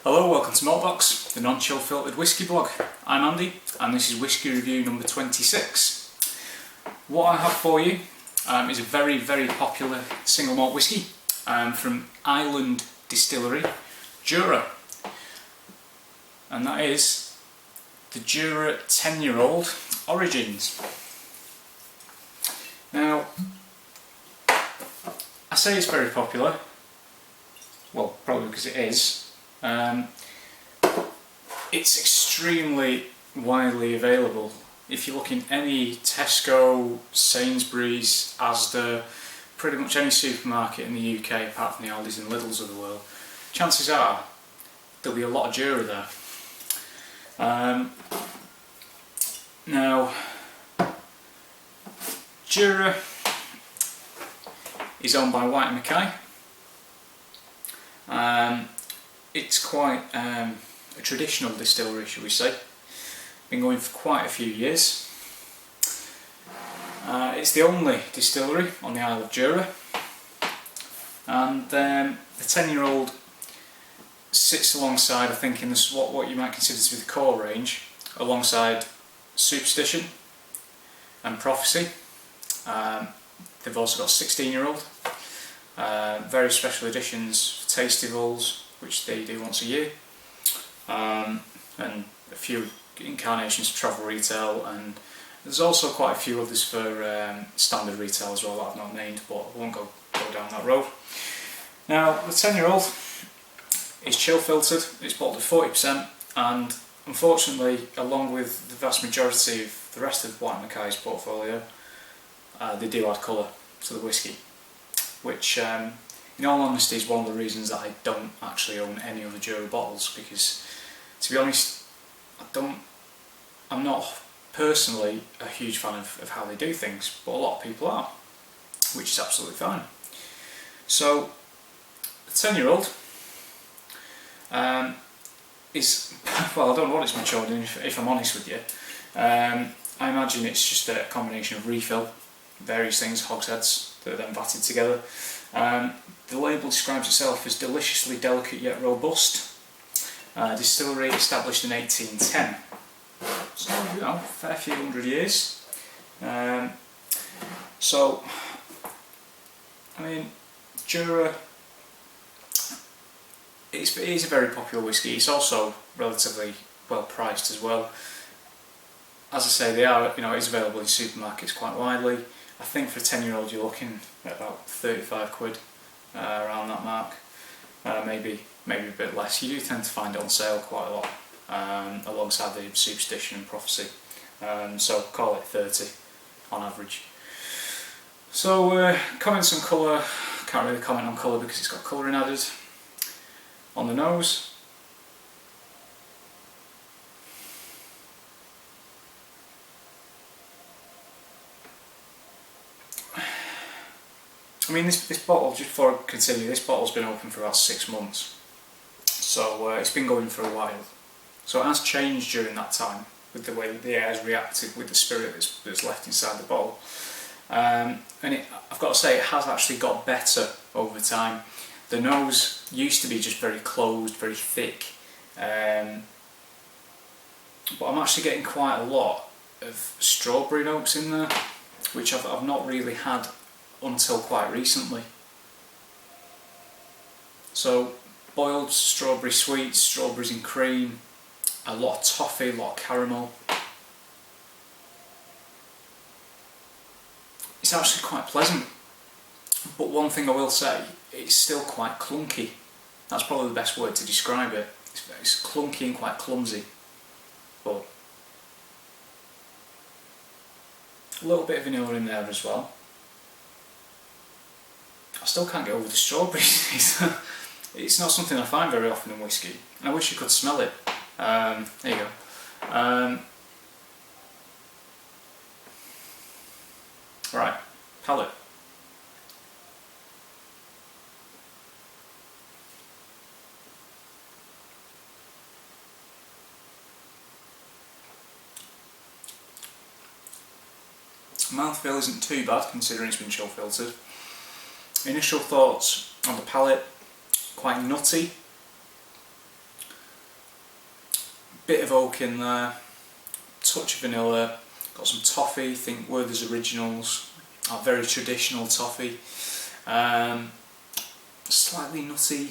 Hello, welcome to Maltbox, the non-chill filtered whisky blog. I'm Andy and this is whisky review number 26. What I have for you is a very popular single malt whisky from Island Distillery, Jura. And that is the Jura 10-year-old Origins. Now, I say it's very popular, well, probably because it is. It's extremely widely available. If you look in any Tesco, Sainsbury's, Asda, pretty much any supermarket in the UK apart from the Aldis and Lidls of the world, chances are there'll be a lot of Jura there. Now, Jura is owned by White & Mackay. It's quite a traditional distillery, shall we say. Been going for quite a few years. It's the only distillery on the Isle of Jura, and the 10-year-old sits alongside, I think, in this, what you might consider to be the core range, alongside Superstition and Prophecy. They've also got 16-year-old, very special editions for Tastyvals, which they do once a year, and a few incarnations for travel retail, and there's also quite a few others for standard retail as well that I've not named, but I won't go down that road. Now, the 10-year-old is chill filtered, it's bottled at 40%, and unfortunately, along with the vast majority of the rest of White & Mackay's portfolio, they do add colour to the whisky, which in all honesty is one of the reasons that I don't actually own any other Jura bottles, because to be honest, I'm not personally a huge fan of how they do things, but a lot of people are, which is absolutely fine. So the 10-year-old is, well, I don't know what it's matured in, if I'm honest with you. I imagine it's just a combination of refill, various things, hogsheads that are then vatted together. The label describes itself as deliciously delicate yet robust. Distillery established in 1810. So, you know, fair few hundred years. So, I mean, Jura, it is a very popular whisky. It's also relatively well priced as well. As I say, they are, you know, it is available in supermarkets quite widely. I think for a 10-year-old you're looking at about 35 quid, around that mark, maybe a bit less. You do tend to find it on sale quite a lot, alongside the Superstition and Prophecy, so call it 30 on average. So comments on colour, can't really comment on colour because it's got colouring added. On the nose, I mean, this bottle, just before I continue, this bottle's been open for about 6 months, so it's been going for a while. So it has changed during that time with the way that the air has reacted with the spirit that's left inside the bottle. And I've got to say, it has actually got better over time. The nose used to be just very closed, very thick, but I'm actually getting quite a lot of strawberry notes in there, which I've not really had until quite recently. So boiled strawberry sweets, strawberries and cream, a lot of toffee, a lot of caramel. It's actually quite pleasant, but one thing I will say, it's still quite clunky. That's probably the best word to describe it. It's clunky and quite clumsy, but a little bit of vanilla in there as well. I still can't get over the strawberries. It's not something I find very often in whisky, and I wish you could smell it. There you go. Right, palate. Mouthfeel isn't too bad considering it's been chill filtered. Initial thoughts on the palate, quite nutty, bit of oak in there, touch of vanilla, got some toffee, think Werther's Originals, a very traditional toffee, slightly nutty,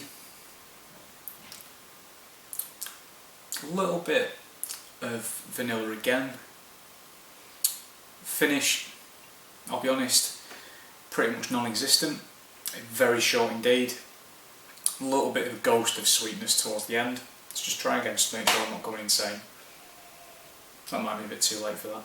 a little bit of vanilla again. Finish, I'll be honest, pretty much non-existent, very short indeed, a little bit of a ghost of sweetness towards the end. Let's just try again just to make sure I'm not going insane. That might be a bit too late for that.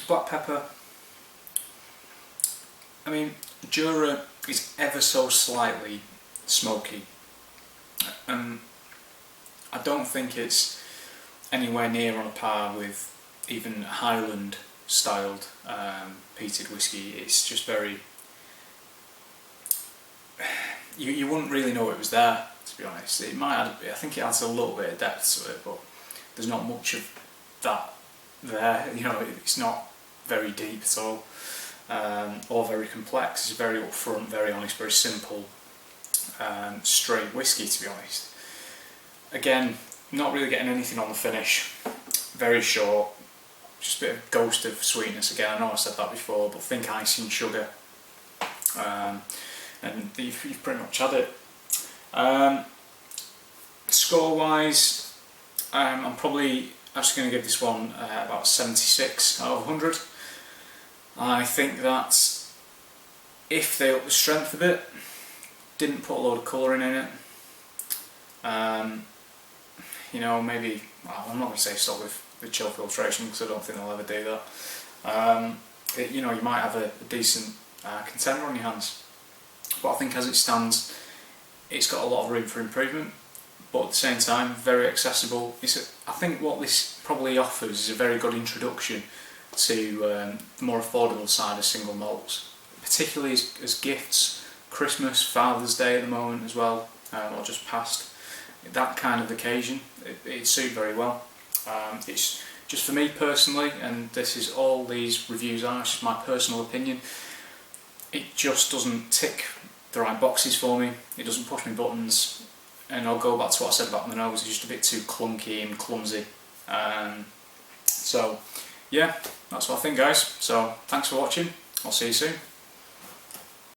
Black pepper, I mean, Jura is ever so slightly smoky. I don't think it's anywhere near on a par with even Highland styled peated whiskey. It's just very, you wouldn't really know it was there, to be honest. It might add, I think it adds a little bit of depth to it, but there's not much of that there. You know, it's not very deep at all, or very complex. It's very upfront, very honest, very simple, straight whiskey, to be honest. Again, not really getting anything on the finish, very short, just a bit of ghost of sweetness again. I know I said that before, but think icing sugar, and you've pretty much had it. Score wise, I'm probably actually going to give this one about 76 out of 100. I think that if they up the strength a bit, didn't put a load of colouring in it, you know, maybe, well, I'm not going to say stop with chill filtration because I don't think they'll ever do that. You know, you might have a decent contender on your hands, but I think as it stands, it's got a lot of room for improvement, but at the same time, very accessible. I think what this probably offers is a very good introduction to the more affordable side of single malts, particularly as gifts, Christmas, Father's Day at the moment as well, or just past, that kind of occasion, it suits very well. It's just for me personally, and this is all these reviews are, it's just my personal opinion, it just doesn't tick the right boxes for me, it doesn't push my buttons, and I'll go back to what I said about the nose, it's just a bit too clunky and clumsy. So yeah, that's what I think, guys. So thanks for watching, I'll see you soon.